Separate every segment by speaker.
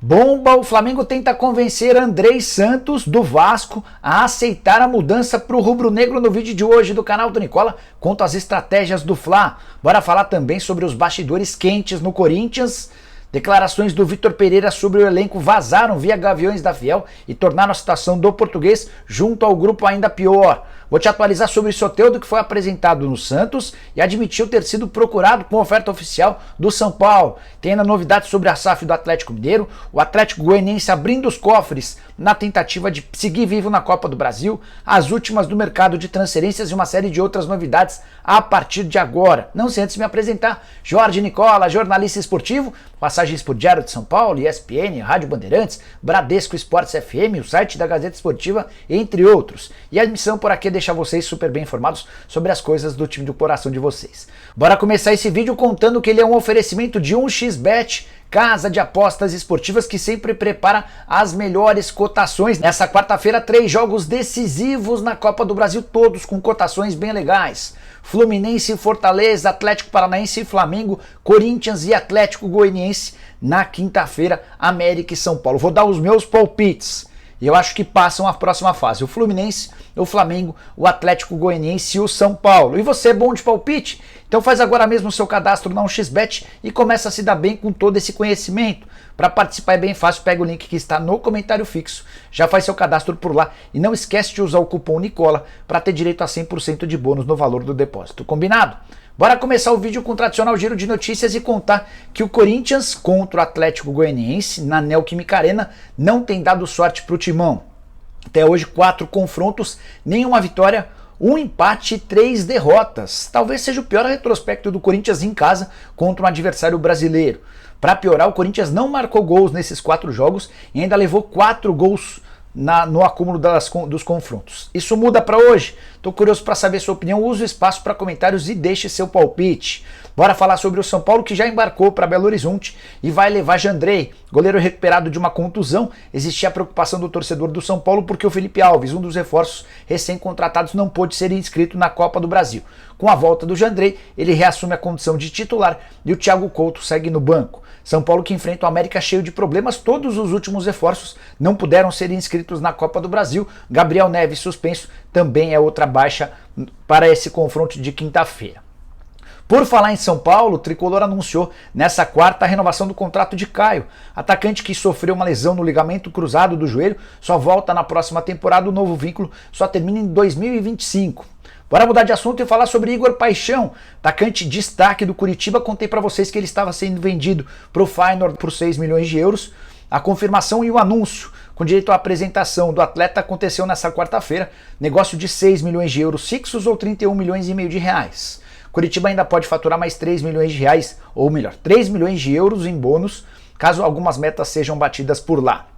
Speaker 1: Bomba, o Flamengo tenta convencer Andrei Santos, do Vasco, a aceitar a mudança para o rubro-negro. No vídeo de hoje do canal do Nicola, conto as estratégias do Fla. Bora falar também sobre os bastidores quentes no Corinthians. Declarações do Vitor Pereira sobre o elenco vazaram via Gaviões da Fiel e tornaram a situação do português junto ao grupo ainda pior. Vou te atualizar sobre o Soteldo, que foi apresentado no Santos e admitiu ter sido procurado com oferta oficial do São Paulo. Tem ainda novidades sobre a SAF do Atlético Mineiro, o Atlético Goianiense abrindo os cofres na tentativa de seguir vivo na Copa do Brasil, as últimas do mercado de transferências e uma série de outras novidades a partir de agora. Não sem antes me apresentar, Jorge Nicola, jornalista esportivo, passagens por Diário de São Paulo, ESPN, Rádio Bandeirantes, Bradesco Esportes FM, o site da Gazeta Esportiva, entre outros. E a missão por aqui é deixar vocês super bem informados sobre as coisas do time do coração de vocês. Bora começar esse vídeo contando que ele é um oferecimento de 1xBet, casa de apostas esportivas que sempre prepara as melhores cotações. Nessa quarta-feira, 3 jogos decisivos na Copa do Brasil, todos com cotações bem legais. Fluminense e Fortaleza, Atlético Paranaense e Flamengo, Corinthians e Atlético Goianiense. Na quinta-feira, América e São Paulo. Vou dar os meus palpites. E eu acho que passam a próxima fase. O Fluminense, o Flamengo, o Atlético Goianiense e o São Paulo. E você é bom de palpite? Então faz agora mesmo o seu cadastro na 1xBet e começa a se dar bem com todo esse conhecimento. Para participar é bem fácil, pega o link que está no comentário fixo, já faz seu cadastro por lá e não esquece de usar o cupom Nicola para ter direito a 100% de bônus no valor do depósito. Combinado? Bora começar o vídeo com o tradicional giro de notícias e contar que o Corinthians contra o Atlético Goianiense na Neoquímica Arena não tem dado sorte para o Timão. Até hoje 4 confrontos, nenhuma vitória, 1 empate e 3 derrotas. Talvez seja o pior retrospecto do Corinthians em casa contra um adversário brasileiro. Para piorar, o Corinthians não marcou gols nesses 4 jogos e ainda levou 4 gols no acúmulo dos confrontos. Isso muda para hoje? Tô curioso para saber sua opinião, use o espaço para comentários e deixe seu palpite. Bora falar sobre o São Paulo, que já embarcou para Belo Horizonte e vai levar Jandrei, goleiro recuperado de uma contusão. Existia a preocupação do torcedor do São Paulo porque o Felipe Alves, um dos reforços recém-contratados, não pôde ser inscrito na Copa do Brasil. Com a volta do Jandrei, ele reassume a condição de titular e o Thiago Couto segue no banco. São Paulo que enfrenta o América cheio de problemas, todos os últimos reforços não puderam ser inscritos na Copa do Brasil. Gabriel Neves suspenso também é outra baixa para esse confronto de quinta-feira. Por falar em São Paulo, o Tricolor anunciou nessa quarta a renovação do contrato de Caio. Atacante que sofreu uma lesão no ligamento cruzado do joelho, só volta na próxima temporada, o novo vínculo só termina em 2025. Bora mudar de assunto e falar sobre Igor Paixão, atacante destaque do Curitiba. Contei para vocês que ele estava sendo vendido para o Feyenoord por 6 milhões de euros. A confirmação e o anúncio com direito à apresentação do atleta aconteceu nessa quarta-feira. Negócio de 6 milhões de euros fixos ou 31 milhões e meio de reais. Curitiba ainda pode faturar mais 3 milhões de reais, ou melhor, 3 milhões de euros em bônus, caso algumas metas sejam batidas por lá.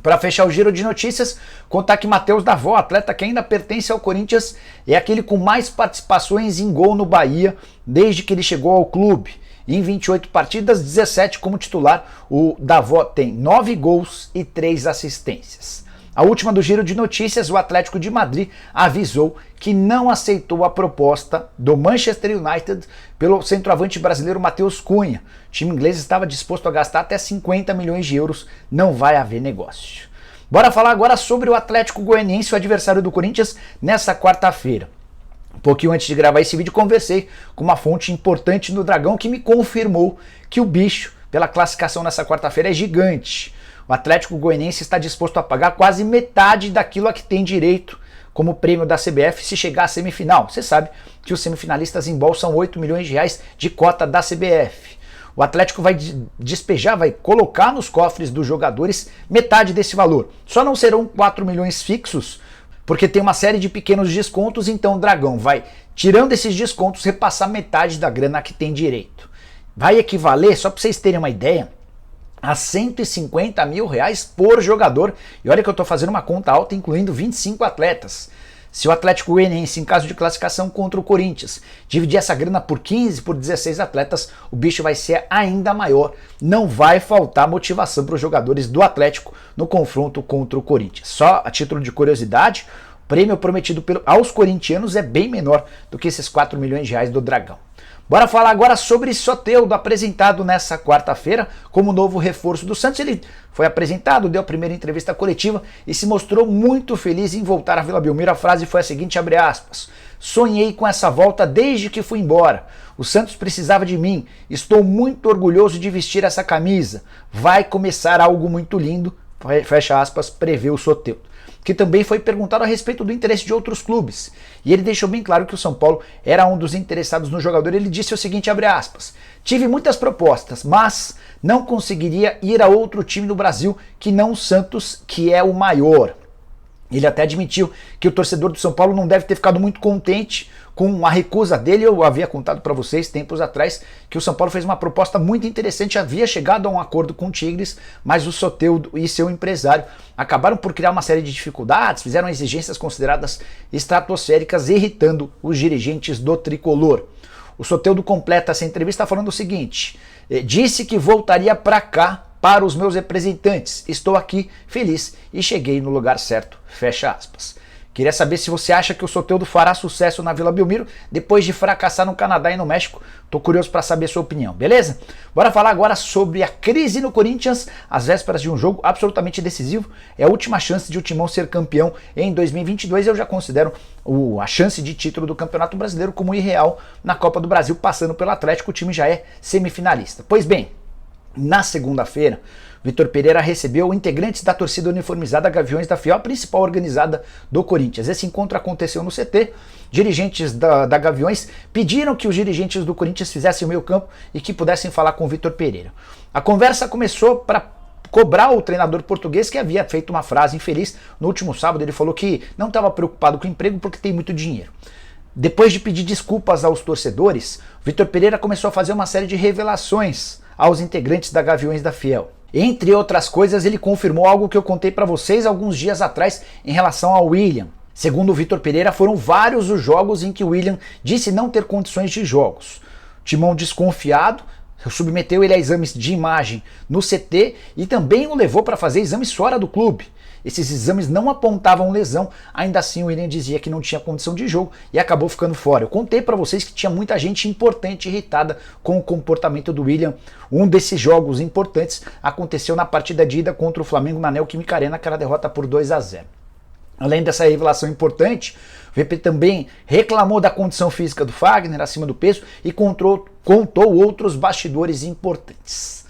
Speaker 1: Para fechar o giro de notícias, contar que Matheus Davó, atleta que ainda pertence ao Corinthians, é aquele com mais participações em gol no Bahia desde que ele chegou ao clube. Em 28 partidas, 17 como titular, o Davó tem 9 gols e 3 assistências. A última do giro de notícias, o Atlético de Madrid avisou que não aceitou a proposta do Manchester United pelo centroavante brasileiro Matheus Cunha. O time inglês estava disposto a gastar até 50 milhões de euros, não vai haver negócio. Bora falar agora sobre o Atlético Goianiense, o adversário do Corinthians, nessa quarta-feira. Um pouquinho antes de gravar esse vídeo, conversei com uma fonte importante no Dragão que me confirmou que o bicho, pela classificação nessa quarta-feira, é gigante. O Atlético Goianiense está disposto a pagar quase metade daquilo a que tem direito como prêmio da CBF se chegar à semifinal. Você sabe que os semifinalistas embolsam 8 milhões de reais de cota da CBF. O Atlético vai despejar, vai colocar nos cofres dos jogadores metade desse valor. Só não serão 4 milhões fixos, porque tem uma série de pequenos descontos, então o Dragão vai, tirando esses descontos, repassar metade da grana que tem direito. Vai equivaler, só para vocês terem uma ideia, a 150 mil reais por jogador. E olha que eu estou fazendo uma conta alta, incluindo 25 atletas. Se o Atlético Goianiense, em caso de classificação contra o Corinthians, dividir essa grana por 15, por 16 atletas, o bicho vai ser ainda maior. Não vai faltar motivação para os jogadores do Atlético no confronto contra o Corinthians. Só a título de curiosidade, o prêmio prometido aos corintianos é bem menor do que esses 4 milhões de reais do Dragão. Bora falar agora sobre Soteldo, apresentado nessa quarta-feira como novo reforço do Santos. Ele foi apresentado, deu a primeira entrevista coletiva e se mostrou muito feliz em voltar à Vila Belmiro. A frase foi a seguinte, abre aspas: sonhei com essa volta desde que fui embora. O Santos precisava de mim. Estou muito orgulhoso de vestir essa camisa. Vai começar algo muito lindo, fecha aspas, prevê o Soteldo, que também foi perguntado a respeito do interesse de outros clubes. E ele deixou bem claro que o São Paulo era um dos interessados no jogador. Ele disse o seguinte, abre aspas: tive muitas propostas, mas não conseguiria ir a outro time no Brasil que não o Santos, que é o maior. Ele até admitiu que o torcedor do São Paulo não deve ter ficado muito contente com a recusa dele. Eu havia contado para vocês tempos atrás que o São Paulo fez uma proposta muito interessante, havia chegado a um acordo com o Tigres, mas o Soteldo e seu empresário acabaram por criar uma série de dificuldades, fizeram exigências consideradas estratosféricas, irritando os dirigentes do tricolor. O Soteldo completa essa entrevista falando o seguinte: disse que voltaria para cá para os meus representantes. Estou aqui feliz e cheguei no lugar certo. Fecha aspas. Queria saber se você acha que o Soteldo fará sucesso na Vila Belmiro depois de fracassar no Canadá e no México. Tô curioso para saber a sua opinião, beleza? Bora falar agora sobre a crise no Corinthians, às vésperas de um jogo absolutamente decisivo. É a última chance de o Timão ser campeão em 2022. Eu já considero a chance de título do Campeonato Brasileiro como irreal. Na Copa do Brasil, passando pelo Atlético, o time já é semifinalista. Pois bem, na segunda-feira, Vitor Pereira recebeu integrantes da torcida uniformizada Gaviões da Fiel, a principal organizada do Corinthians. Esse encontro aconteceu no CT. Dirigentes da Gaviões pediram que os dirigentes do Corinthians fizessem o meio campo e que pudessem falar com o Vitor Pereira. A conversa começou para cobrar o treinador português, que havia feito uma frase infeliz. No último sábado ele falou que não estava preocupado com o emprego porque tem muito dinheiro. Depois de pedir desculpas aos torcedores, Vitor Pereira começou a fazer uma série de revelações aos integrantes da Gaviões da Fiel. Entre outras coisas, ele confirmou algo que eu contei para vocês alguns dias atrás em relação ao William. Segundo o Vitor Pereira, foram vários os jogos em que o William disse não ter condições de jogos. Timão, desconfiado, submeteu ele a exames de imagem no CT e também o levou para fazer exames fora do clube. Esses exames não apontavam lesão, ainda assim o William dizia que não tinha condição de jogo e acabou ficando fora. Eu contei para vocês que tinha muita gente importante irritada com o comportamento do William. Um desses jogos importantes aconteceu na partida de ida contra o Flamengo na Neoquímica Arena, aquela derrota por 2-0. Além dessa revelação importante, o VP também reclamou da condição física do Fagner, acima do peso, e contou outros bastidores importantes.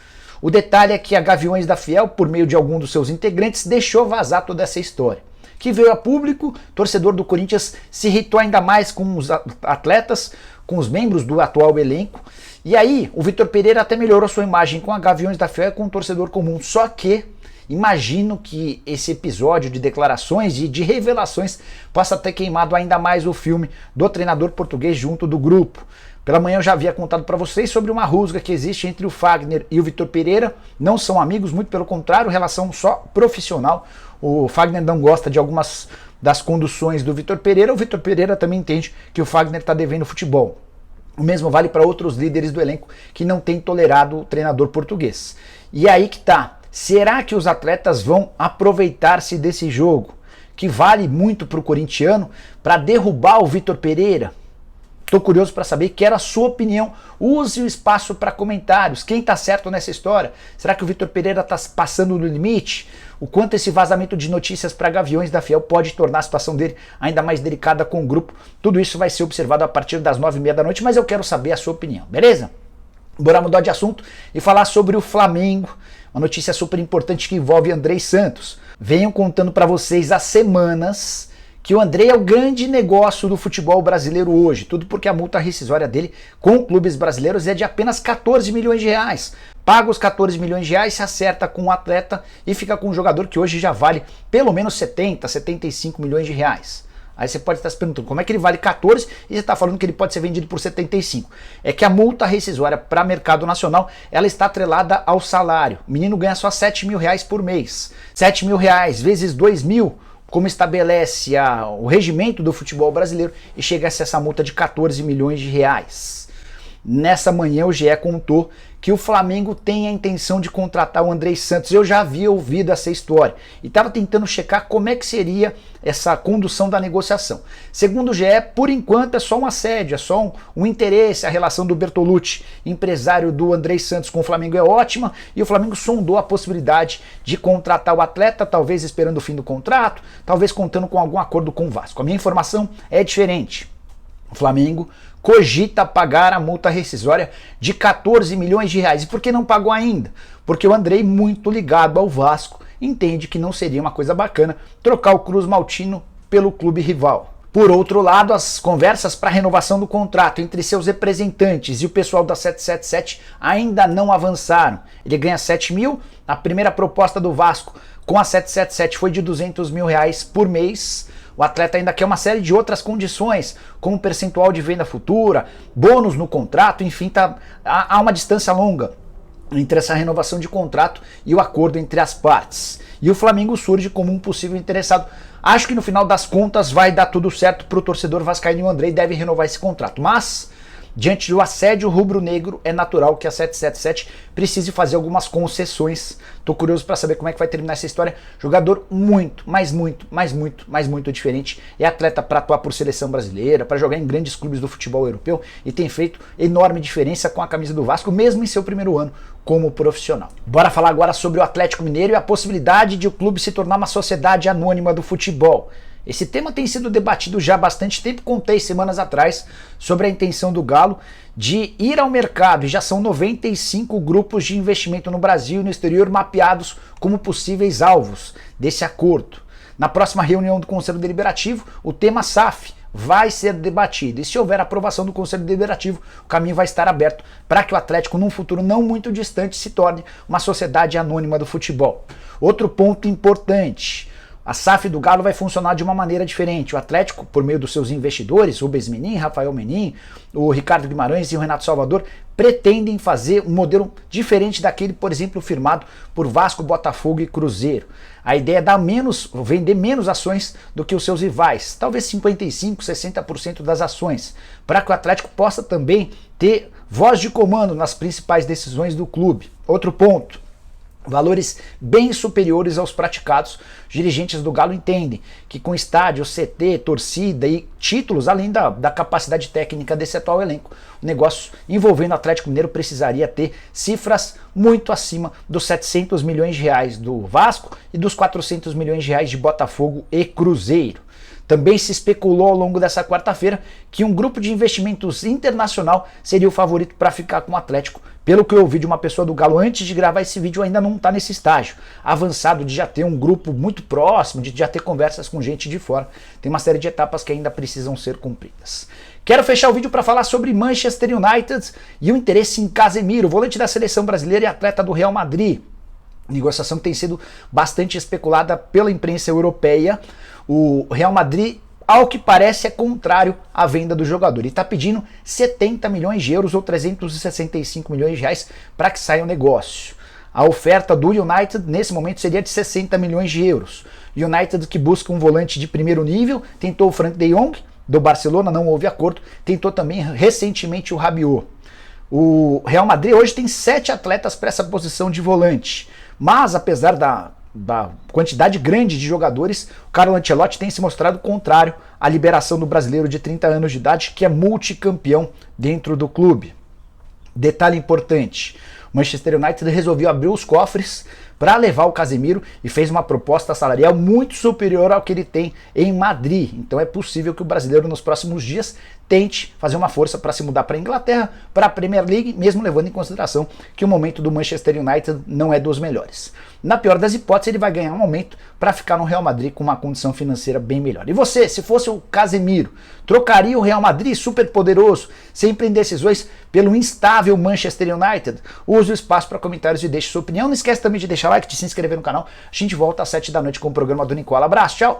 Speaker 1: O detalhe é que a Gaviões da Fiel, por meio de algum dos seus integrantes, deixou vazar toda essa história. Que veio a público, torcedor do Corinthians se irritou ainda mais com os atletas, com os membros do atual elenco. E aí, o Vitor Pereira até melhorou sua imagem com a Gaviões da Fiel e com o torcedor comum. Só que imagino que esse episódio de declarações e de revelações possa ter queimado ainda mais o filme do treinador português junto do grupo. Pela manhã eu já havia contado para vocês sobre uma rusga que existe entre o Fagner e o Vitor Pereira. Não são amigos, muito pelo contrário, relação só profissional. O Fagner não gosta de algumas das conduções do Vitor Pereira. O Vitor Pereira também entende que o Fagner está devendo futebol. O mesmo vale para outros líderes do elenco que não têm tolerado o treinador português. E aí que tá. Será que os atletas vão aproveitar-se desse jogo, que vale muito para o corintiano, para derrubar o Vitor Pereira? Estou curioso para saber, quero a sua opinião. Use o espaço para comentários. Quem está certo nessa história? Será que o Vitor Pereira está passando no limite? O quanto esse vazamento de notícias para Gaviões da Fiel pode tornar a situação dele ainda mais delicada com o grupo? Tudo isso vai ser observado a partir das 9h30 da noite, mas eu quero saber a sua opinião, beleza? Bora mudar de assunto e falar sobre o Flamengo. Uma notícia super importante que envolve Andrei Santos. Venho contando para vocês há semanas que o Andrei é o grande negócio do futebol brasileiro hoje. Tudo porque a multa rescisória dele com clubes brasileiros é de apenas 14 milhões de reais. Paga os 14 milhões de reais, se acerta com o atleta e fica com um jogador que hoje já vale pelo menos 70, 75 milhões de reais. Aí você pode estar se perguntando como é que ele vale 14 e você está falando que ele pode ser vendido por 75. É que a multa rescisória para mercado nacional, ela está atrelada ao salário. O menino ganha só 7 mil reais por mês. 7 mil reais vezes 2 mil, como estabelece o regimento do futebol brasileiro, e chega a essa multa de 14 milhões de reais. Nessa manhã o GE contou que o Flamengo tem a intenção de contratar o Andrés Santos. Eu já havia ouvido essa história e estava tentando checar como é que seria essa condução da negociação. Segundo o GE, por enquanto é só um assédio, é só um interesse. A relação do Bertolucci, empresário do Andrés Santos, com o Flamengo é ótima e o Flamengo sondou a possibilidade de contratar o atleta, talvez esperando o fim do contrato, talvez contando com algum acordo com o Vasco. A minha informação é diferente. O Flamengo cogita pagar a multa rescisória de 14 milhões de reais. E por que não pagou ainda? Porque o Andrei, muito ligado ao Vasco, entende que não seria uma coisa bacana trocar o Cruz Maltino pelo clube rival. Por outro lado, as conversas para renovação do contrato entre seus representantes e o pessoal da 777 ainda não avançaram. Ele ganha 7 mil, a primeira proposta do Vasco com a 777 foi de 200 mil reais por mês. O atleta ainda quer uma série de outras condições, como percentual de venda futura, bônus no contrato, enfim, há uma distância longa entre essa renovação de contrato e o acordo entre as partes. E o Flamengo surge como um possível interessado. Acho que no final das contas vai dar tudo certo para o torcedor vascaíno e o Andrei deve renovar esse contrato. Mas, diante do assédio rubro-negro, é natural que a 777 precise fazer algumas concessões. Tô curioso para saber como é que vai terminar essa história. Jogador muito diferente. É atleta para atuar por seleção brasileira, para jogar em grandes clubes do futebol europeu e tem feito enorme diferença com a camisa do Vasco, mesmo em seu primeiro ano como profissional. Bora falar agora sobre o Atlético Mineiro e a possibilidade de o clube se tornar uma sociedade anônima do futebol. Esse tema tem sido debatido já há bastante tempo. Contei semanas atrás sobre a intenção do Galo de ir ao mercado, e já são 95 grupos de investimento no Brasil e no exterior mapeados como possíveis alvos desse acordo. Na próxima reunião do Conselho Deliberativo, o tema SAF vai ser debatido, e se houver aprovação do Conselho Deliberativo, o caminho vai estar aberto para que o Atlético, num futuro não muito distante, se torne uma sociedade anônima do futebol. Outro ponto importante: a SAF do Galo vai funcionar de uma maneira diferente. O Atlético, por meio dos seus investidores, Rubens Menin, Rafael Menin, o Ricardo Guimarães e o Renato Salvador, pretendem fazer um modelo diferente daquele, por exemplo, firmado por Vasco, Botafogo e Cruzeiro. A ideia é vender menos ações do que os seus rivais, talvez 55%, 60% das ações, para que o Atlético possa também ter voz de comando nas principais decisões do clube. Outro ponto: valores bem superiores aos praticados. Os dirigentes do Galo entendem que com estádio, CT, torcida e títulos, além da capacidade técnica desse atual elenco, o negócio envolvendo o Atlético Mineiro precisaria ter cifras muito acima dos 700 milhões de reais do Vasco e dos 400 milhões de reais de Botafogo e Cruzeiro. Também se especulou ao longo dessa quarta-feira que um grupo de investimentos internacional seria o favorito para ficar com o Atlético. Pelo que eu ouvi de uma pessoa do Galo antes de gravar esse vídeo, ainda não está nesse estágio avançado de já ter um grupo muito próximo, de já ter conversas com gente de fora. Tem uma série de etapas que ainda precisam ser cumpridas. Quero fechar o vídeo para falar sobre Manchester United e o interesse em Casemiro, volante da seleção brasileira e atleta do Real Madrid. Negociação que tem sido bastante especulada pela imprensa europeia. O Real Madrid, ao que parece, é contrário à venda do jogador e está pedindo 70 milhões de euros ou 365 milhões de reais para que saia o negócio. A oferta do United nesse momento seria de 60 milhões de euros. United, que busca um volante de primeiro nível, tentou o Frank de Jong do Barcelona, não houve acordo, tentou também recentemente o Rabiot. O Real Madrid hoje tem 7 atletas para essa posição de volante, mas apesar da quantidade grande de jogadores, o Carlo Ancelotti tem se mostrado contrário à liberação do brasileiro de 30 anos de idade, que é multicampeão dentro do clube. Detalhe importante: o Manchester United resolveu abrir os cofres para levar o Casemiro e fez uma proposta salarial muito superior ao que ele tem em Madrid. Então é possível que o brasileiro nos próximos dias tente fazer uma força para se mudar para a Inglaterra, para a Premier League, mesmo levando em consideração que o momento do Manchester United não é dos melhores. Na pior das hipóteses, ele vai ganhar um aumento para ficar no Real Madrid com uma condição financeira bem melhor. E você, se fosse o Casemiro, trocaria o Real Madrid, super poderoso, sempre em decisões, pelo instável Manchester United? Use o espaço para comentários e deixe sua opinião. Não esquece também de deixar like, de se inscrever no canal. A gente volta às 7 da noite com o programa do Nicola. Abraço, tchau!